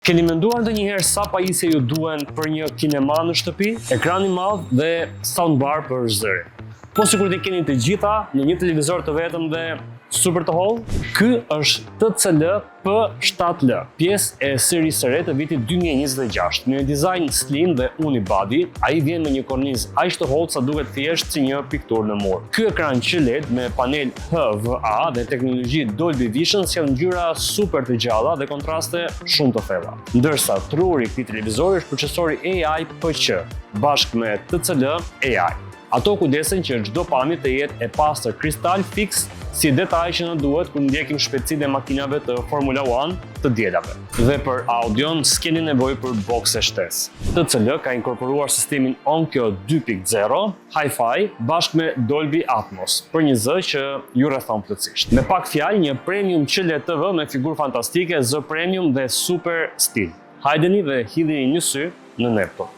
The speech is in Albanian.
Keni menduar ndonjëherë sa pajisje ju duhen për një kinema në shtëpi? Ekran i madh dhe soundbar për zëri. Po sikur të keni të gjitha në një televizor të vetëm dhe super të hollë, ky është TCL P7L, pjesë e serisë së re të vitit 2026. Me një dizajn slim dhe unibody, ai vjen me një kornizë aq të hollë sa duket thjesht si një pikturë në mur. Ky ekran QLED me panel HVA dhe teknologji Dolby Vision sjell ngjyra super të gjalla dhe kontraste shumë të thella. Ndërsa truri i këtij televizori është procesori AI P1 bashkë me TCL AI. Ato kujdesen që çdo pamje të jetë e pastër kristal fiks, si detaj që na duhet kur ndjekim shpejtësinë e makinave të Formula 1 të dielave. Dhe për audion s'keni nevojë për bokse shtesë. TCL ka inkorporuar sistemin Onkyo 2.0 Hi-Fi bashkë me Dolby Atmos për një zë që ju rrethon plotësisht. Me pak fjalë, një premium QLED TV me figurë fantastike, zë premium dhe super stil. Hajdeni dhe hidheni një sy në Nepto.